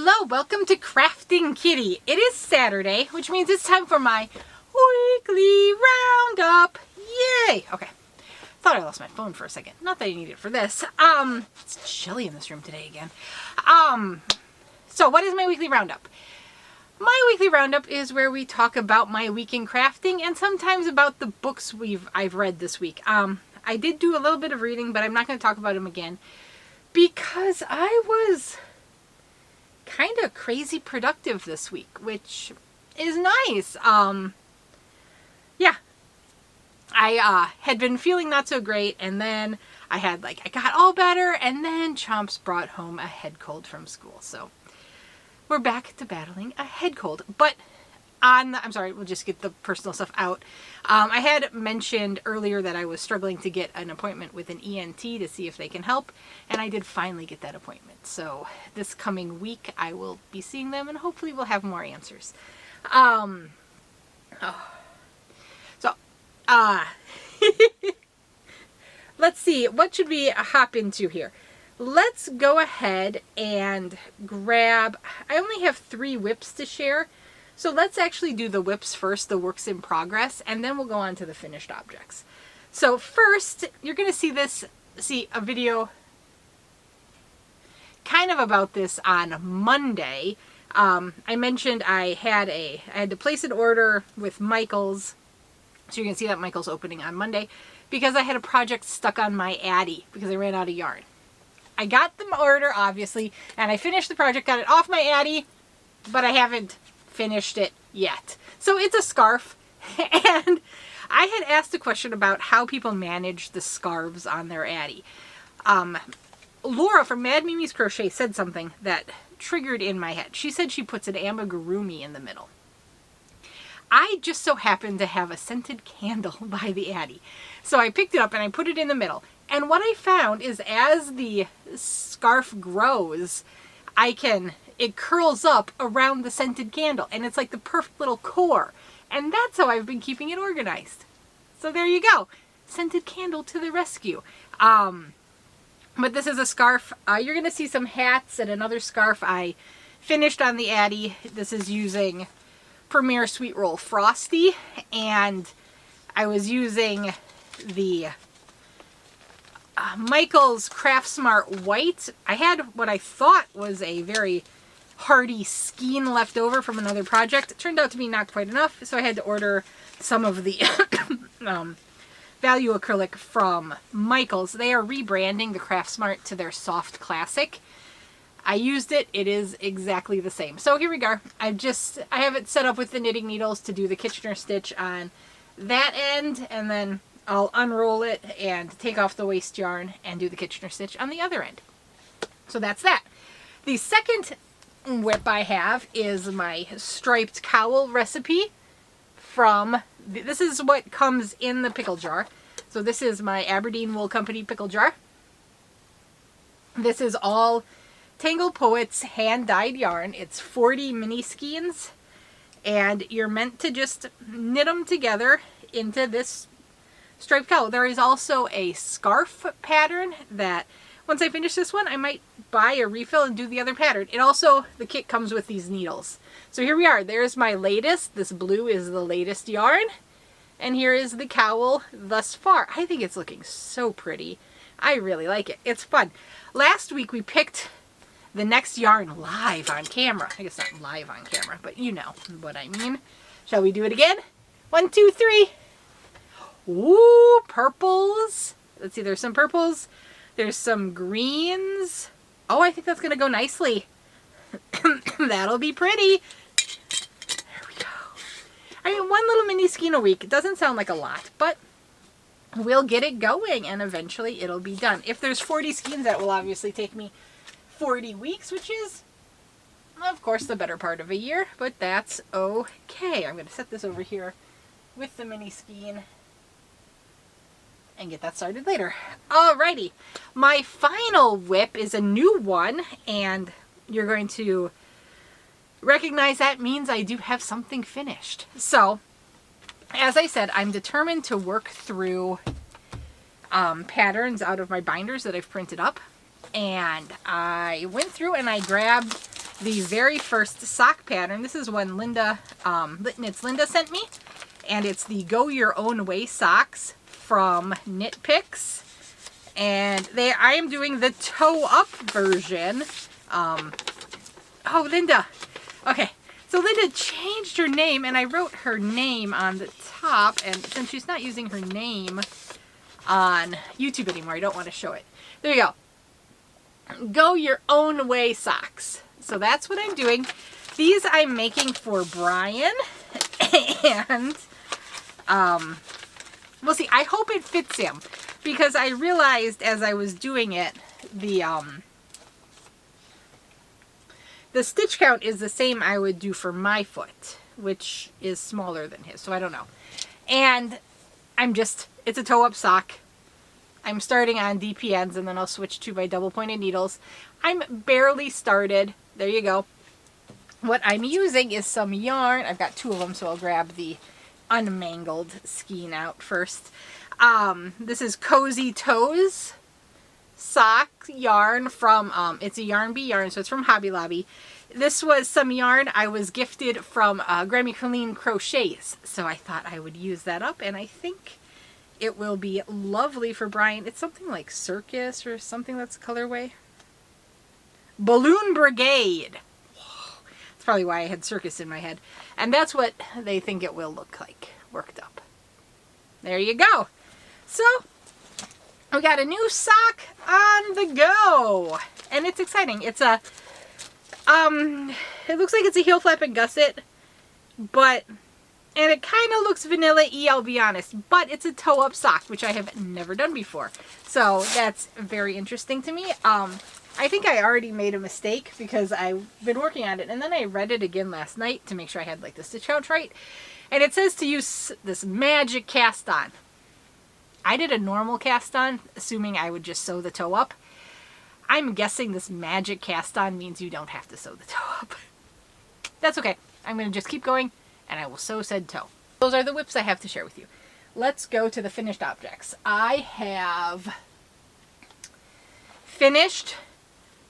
Hello, welcome to Krafting Kitty. It is Saturday, which means it's time for my weekly roundup. Yay! Okay, thought I lost my phone for a second. Not that I need it for this. It's chilly in this room today again. So what is my weekly roundup? My weekly roundup is where we talk about my week in crafting and sometimes about the books I've read this week. I did do a little bit of reading, but I'm not going to talk about them again because I was kind of crazy productive this week, which is nice. Yeah, I had been feeling not so great, and then I got all better, and then Chomps brought home a head cold from school, so we're back to battling a head cold. But I'm sorry, we'll just get the personal stuff out. I had mentioned earlier that I was struggling to get an appointment with an ENT to see if they can help, and I did finally get that appointment. So this coming week I will be seeing them, and hopefully we'll have more answers. Let's see, what should we hop into here? Let's go ahead and grab, I only have 3 whips to share. So let's actually do the whips first, the works in progress, and then we'll go on to the finished objects. So first, you're going to see a video kind of about this on Monday. I mentioned I had to place an order with Michaels. So you're going to see that Michaels opening on Monday because I had a project stuck on my Addy because I ran out of yarn. I got the order, obviously, and I finished the project, got it off my Addy, but I haven't finished it yet. So it's a scarf, and I had asked a question about how people manage the scarves on their Addy. Laura from Mad Mimi's Crochet said something that triggered in my head. She said she puts an amigurumi in the middle. I just so happened to have a scented candle by the Addy. So I picked it up and I put it in the middle. And what I found is as the scarf grows, it curls up around the scented candle, and it's like the perfect little core. And that's how I've been keeping it organized. So there you go. Scented candle to the rescue. But this is a scarf. You're going to see some hats and another scarf I finished on the Addy. This is using Premier Sweet Roll Frosty, and I was using the Michaels Craft Smart White. I had what I thought was a very hardy skein left over from another project. It turned out to be not quite enough, so I had to order some of the Value acrylic from Michaels. They are rebranding the Craft Smart to their Soft Classic. I used it. It is exactly the same. So here we go. I have it set up with the knitting needles to do the Kitchener stitch on that end, and then I'll unroll it and take off the waste yarn and do the Kitchener stitch on the other end. So that's that. The second whip I have is my striped cowl recipe from, this is what comes in the pickle jar. So this is my Aberdeen Wool Company pickle jar. This is all Tangle Poets hand-dyed yarn. It's 40 mini skeins, and you're meant to just knit them together into this striped cowl. There is also a scarf pattern that once I finish this one, I might buy a refill and do the other pattern. The kit comes with these needles. So here we are. There's my latest. This blue is the latest yarn. And here is the cowl thus far. I think it's looking so pretty. I really like it. It's fun. Last week we picked the next yarn live on camera. I guess not live on camera, but you know what I mean. Shall we do it again? 1, 2, 3. Ooh, purples. Let's see, there's some purples. There's some greens. Oh, I think that's going to go nicely. That'll be pretty. There we go. I mean, 1 little mini skein a week. It doesn't sound like a lot, but we'll get it going, and eventually it'll be done. If there's 40 skeins, that will obviously take me 40 weeks, which is, of course, the better part of a year, but that's okay. I'm going to set this over here with the mini skein and get that started later. Alrighty, my final whip is a new one, and you're going to recognize that means I do have something finished. So, as I said, I'm determined to work through patterns out of my binders that I've printed up, and I went through and I grabbed the very first sock pattern. This is one Linda, Linda sent me, and it's the Go Your Own Way socks from Knit Picks. And I am doing the toe up version. Oh, Linda. Okay, so Linda changed her name, and I wrote her name on the top, and since she's not using her name on YouTube anymore, I don't want to show it. There you go. Go Your Own Way socks. So that's what I'm doing. These I'm making for Brian, and we'll see. I hope it fits him, because I realized as I was doing it, the stitch count is the same I would do for my foot, which is smaller than his, so I don't know. And it's a toe-up sock. I'm starting on DPNs, and then I'll switch to my double-pointed needles. I'm barely started. There you go. What I'm using is some yarn. I've got 2 of them, so I'll grab the unmangled skein out first. This is Cozy Toes sock yarn from, it's a Yarn Bee yarn, so it's from Hobby Lobby. This was some yarn I was gifted from Grammy Colleen Crochets, so I thought I would use that up, and I think it will be lovely for Brian. It's something like Circus or something that's colorway. Balloon Brigade. Whoa. That's probably why I had Circus in my head. And that's what they think it will look like, worked up. There you go. So, we got a new sock on the go, and it's exciting. It's a, it looks like it's a heel flap and gusset, and it kind of looks vanilla-y, I'll be honest, but it's a toe-up sock, which I have never done before. So that's very interesting to me. I think I already made a mistake because I've been working on it, and then I read it again last night to make sure I had like the stitch count right, and it says to use this magic cast on. I did a normal cast on, assuming I would just sew the toe up. I'm guessing this magic cast on means you don't have to sew the toe up. That's okay. I'm going to just keep going, and I will sew said toe. Those are the whips I have to share with you. Let's go to the finished objects. I have finished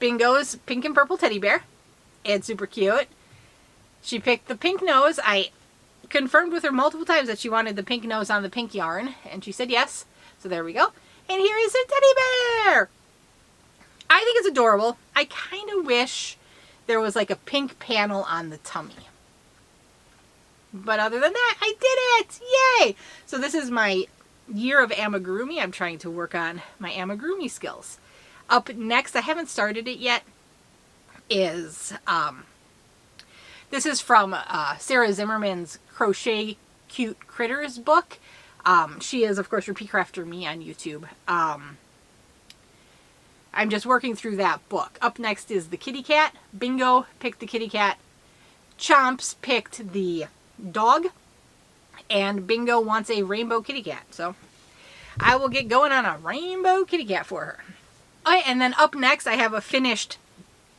Bingo's pink and purple teddy bear. It's super cute. She picked the pink nose. I confirmed with her multiple times that she wanted the pink nose on the pink yarn, and she said yes. So there we go. And here is a teddy bear. I think it's adorable. I kind of wish there was like a pink panel on the tummy. But other than that, I did it! Yay! So this is my year of amigurumi. I'm trying to work on my amigurumi skills. Up next, I haven't started it yet, is this is from Sarah Zimmerman's Crochet Cute Critters book. She is, of course, Repeat Crafter Me on YouTube. I'm just working through that book. Up next is the kitty cat. Bingo picked the kitty cat. Chomps picked the dog. And Bingo wants a rainbow kitty cat. So I will get going on a rainbow kitty cat for her. Okay, and then up next I have a finished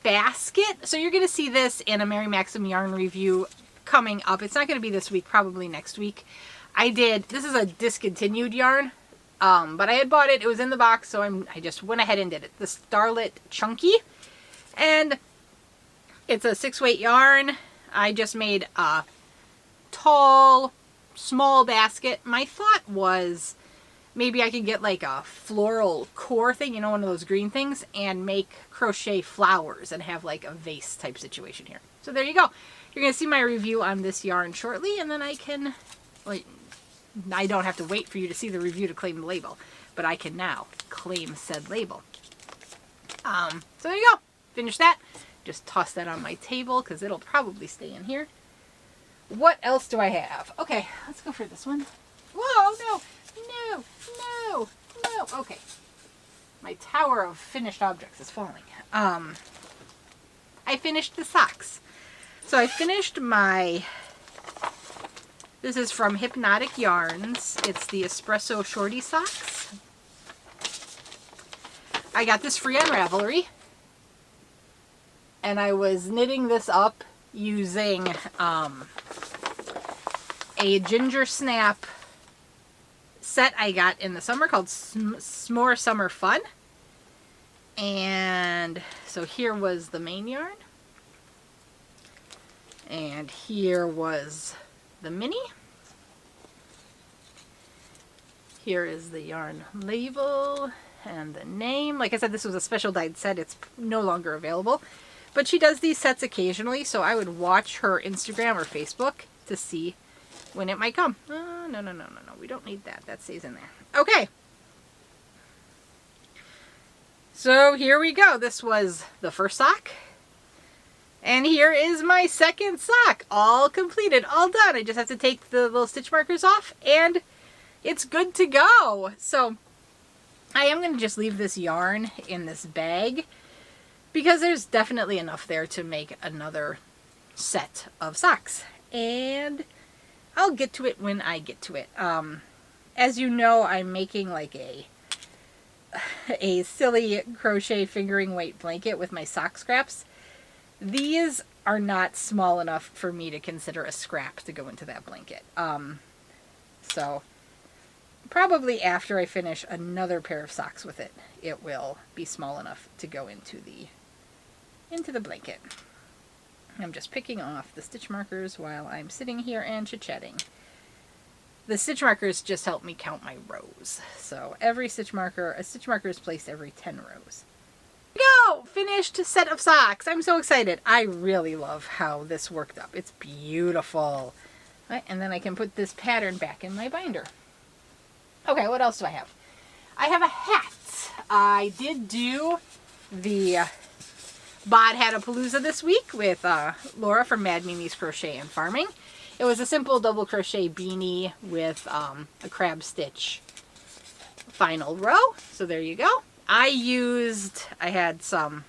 basket. So you're going to see this in a Mary Maxon yarn review coming up. It's not going to be this week, probably next week. This is a discontinued yarn, but I had bought it. It was in the box, so I just went ahead and did it. The Starlit Chunky, and it's a 6-weight yarn. I just made a tall, small basket. My thought was maybe I could get like a floral core thing, you know, one of those green things, and make crochet flowers and have like a vase type situation here. So there you go. You're going to see my review on this yarn shortly, and then I can, well, I don't have to wait for you to see the review to claim the label, but I can now claim said label. So there you go. Finish that. Just toss that on my table because it'll probably stay in here. What else do I have? Okay, let's go for this one. Whoa, no, no, no, no. Okay. My tower of finished objects is falling. I finished the socks. So I finished this is from Hypnotic Yarns. It's the Espresso Shorty socks. I got this free on Ravelry. And I was knitting this up using a Ginger Snap set I got in the summer called S'more Summer Fun. And so here was the main yarn. And here was the mini. Here is the yarn label and the name. Like I said, this was a special dyed set. It's no longer available. But she does these sets occasionally, so I would watch her Instagram or Facebook to see when it might come. Oh, no. We don't need that. That stays in there. Okay. So here we go. This was the first sock. And here is my second sock. All completed. All done. I just have to take the little stitch markers off and it's good to go. So I am going to just leave this yarn in this bag because there's definitely enough there to make another set of socks. And I'll get to it when I get to it. As you know, I'm making like a silly crochet fingering weight blanket with my sock scraps. These are not small enough for me to consider a scrap to go into that blanket. So probably after I finish another pair of socks with it, it will be small enough to go into the blanket. I'm just picking off the stitch markers while I'm sitting here and chit-chatting. The stitch markers just help me count my rows. So every stitch marker, a stitch marker is placed every 10 rows. Go! Finished set of socks. I'm so excited. I really love how this worked up. It's beautiful. Right, and then I can put this pattern back in my binder. Okay, what else do I have? I have a hat. I did do the Bod Hat-A-Palooza this week with Laura from Mad Mimi's Crochet and Farming. It was a simple double crochet beanie with a crab stitch final row. So there you go. I had some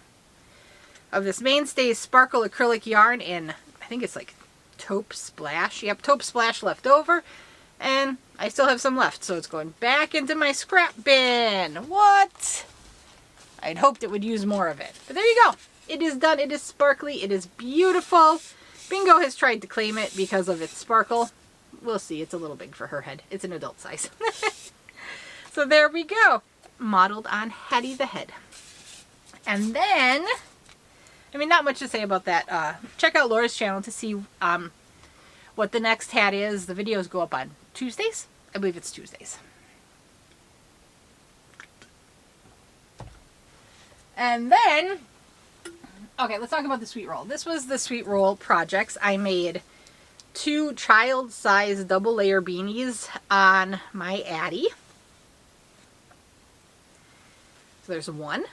of this Mainstay Sparkle acrylic yarn in, I think it's like Taupe Splash. Yep, Taupe Splash left over. And I still have some left, so it's going back into my scrap bin. What? I'd hoped it would use more of it. But there you go. It is done. It is sparkly. It is beautiful. Bingo has tried to claim it because of its sparkle. We'll see. It's a little big for her head. It's an adult size. So there we go. Modeled on Hattie the Head. And then, I mean, not much to say about that. Check out Laura's channel to see what the next hat is. The videos go up on Tuesdays. I believe it's Tuesdays. And then, okay, let's talk about the sweet roll. This was the sweet roll projects. I made 2 child-size double layer beanies on my Addie. So there's one.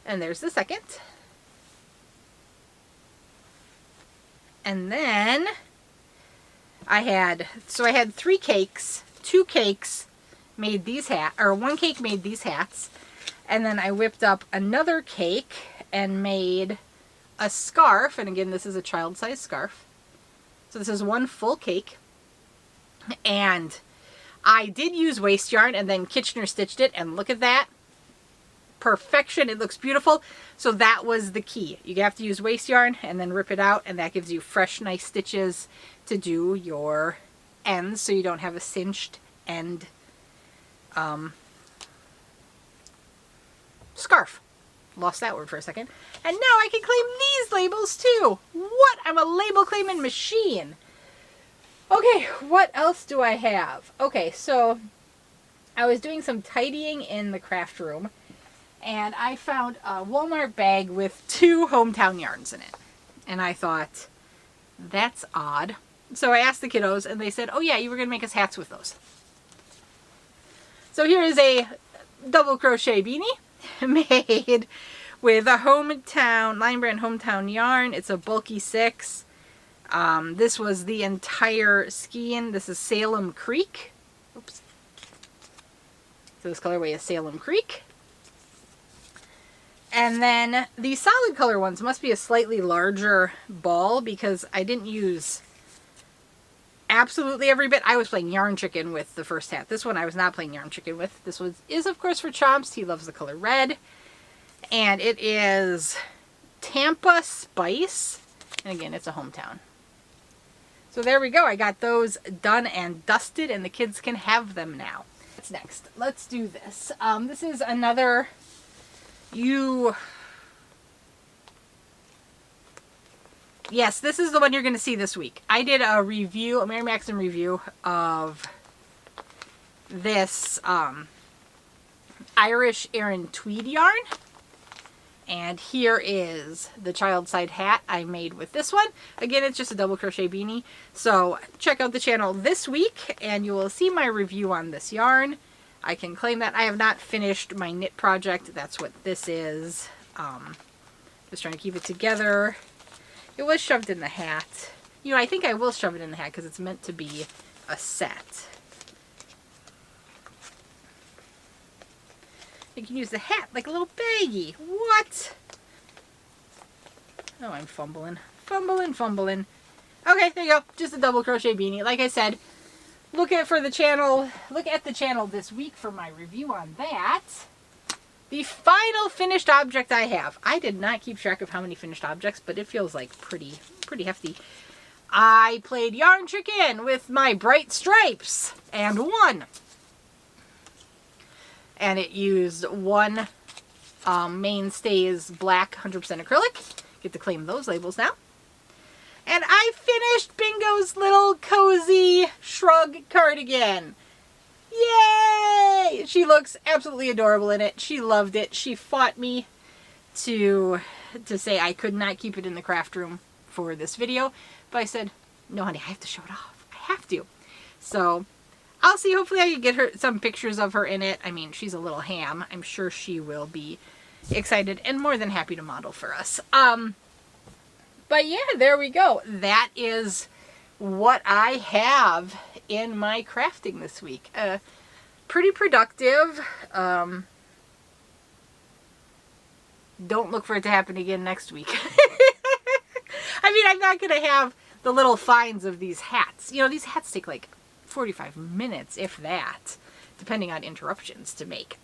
And there's the second. And then I had 3 cakes. 2 cakes made these hats, or 1 cake made these hats. And then I whipped up another cake and made a scarf. And again, this is a child-size scarf. So this is 1 full cake. And I did use waste yarn and then Kitchener stitched it. And look at that. Perfection. It looks beautiful. So that was the key. You have to use waste yarn and then rip it out. And that gives you fresh, nice stitches to do your ends. So you don't have a cinched end scarf. Lost that word for a second. And now I can claim these labels too. What? I'm a label claiming machine. Okay, what else do I have? Okay, so I was doing some tidying in the craft room and I found a Walmart bag with 2 hometown yarns in it. And I thought, that's odd. So I asked the kiddos and they said, oh yeah, you were going to make us hats with those. So here is a double crochet beanie made with a hometown, Line Brand hometown yarn. It's a bulky 6. This was the entire skein. This is Salem Creek. Oops. So this colorway is Salem Creek. And then the solid color ones must be a slightly larger ball because I didn't use absolutely every bit. I was playing Yarn Chicken with the first hat. This one I was not playing Yarn Chicken with. This one is, of course, for Chomps. He loves the color red. And it is Tampa Spice. And again, it's a hometown. So there we go. I got those done and dusted, and the kids can have them now. What's next? Let's do this. This is another... Yes, this is the one you're going to see this week. I did a review, a Mary Maxon review of this Irish Aran tweed yarn. And here is the child side hat I made with this one. Again, it's just a double crochet beanie. So check out the channel this week and you will see my review on this yarn. I can claim that I have not finished my knit project. That's what this is. Just trying to keep it together. It was shoved in the hat. You know, I think I will shove it in the hat because it's meant to be a set. You can use the hat like a little baggie. What? Oh, I'm fumbling. Fumbling. Okay, there you go. Just a double crochet beanie. Like I said, look at the channel this week for my review on that. The final finished object I have. I did not keep track of how many finished objects, but it feels like pretty hefty. I played Yarn Chicken with my bright stripes and won. And it used one Mainstays black 100% acrylic. Get to claim those labels now. And I finished Bingo's little cozy shrug cardigan. Yay! She looks absolutely adorable in it. She loved it. She fought me to say I could not keep it in the craft room for this video. But I said, no honey, I have to show it off. I have to. So I'll see. Hopefully I can get her some pictures of her in it. I mean, she's a little ham. I'm sure she will be excited and more than happy to model for us. But yeah, there we go. That is what I have in my crafting this week. Pretty productive. Don't look for it to happen again next week. I mean, I'm not going to have the little finds of these hats. You know, these hats take like 45 minutes, if that, depending on interruptions to make.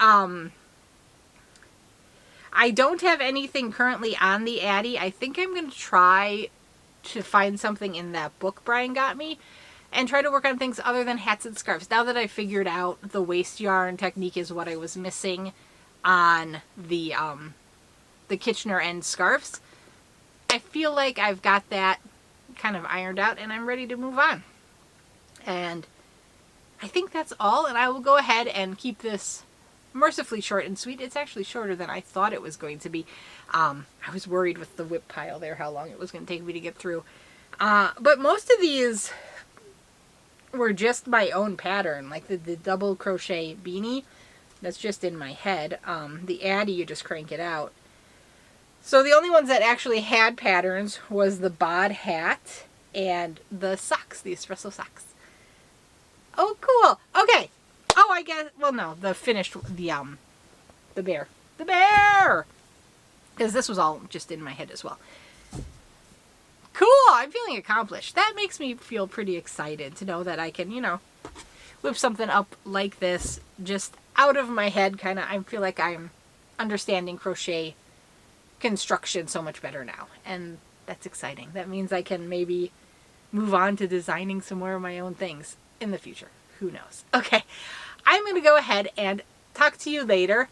I don't have anything currently on the Addy. I think I'm going to try to find something in that book Brian got me and try to work on things other than hats and scarves. Now that I figured out the waist yarn technique is what I was missing on the Kitchener end scarves, I feel like I've got that kind of ironed out and I'm ready to move on. And I think that's all, and I will go ahead and keep this mercifully short and sweet. It's actually shorter than I thought it was going to be. I was worried with the whip pile there how long it was going to take me to get through. But most of these were just my own pattern, like the double crochet beanie. That's just in my head. The Addy, you just crank it out. So the only ones that actually had patterns was the bod hat and the socks, the espresso socks. Oh, cool. Okay. Oh, I guess, well, no, the finished, the bear. The bear! Because this was all just in my head as well. Cool! I'm feeling accomplished. That makes me feel pretty excited to know that I can, you know, whip something up like this just out of my head, kind of. I feel like I'm understanding crochet construction so much better now. And that's exciting. That means I can maybe move on to designing some more of my own things in the future. Who knows? Okay, I'm going to go ahead and talk to you later.